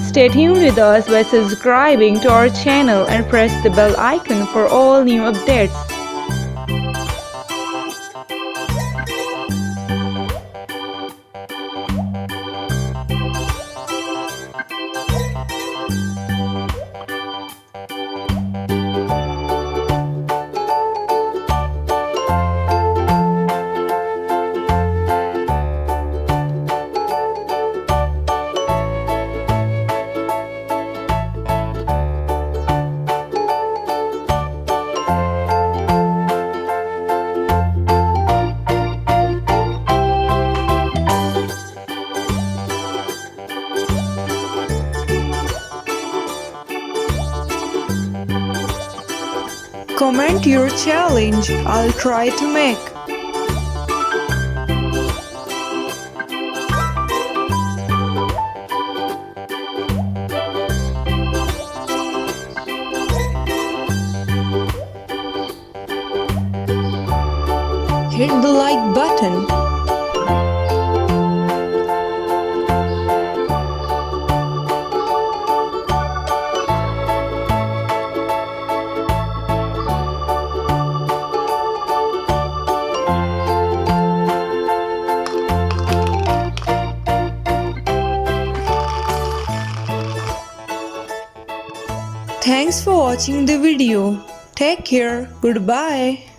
Stay tuned with us by subscribing to our channel and press the bell icon for all new updates. Comment your challenge, I'll try to make. Hit the like button. Thanks for watching the video. Take care. Goodbye.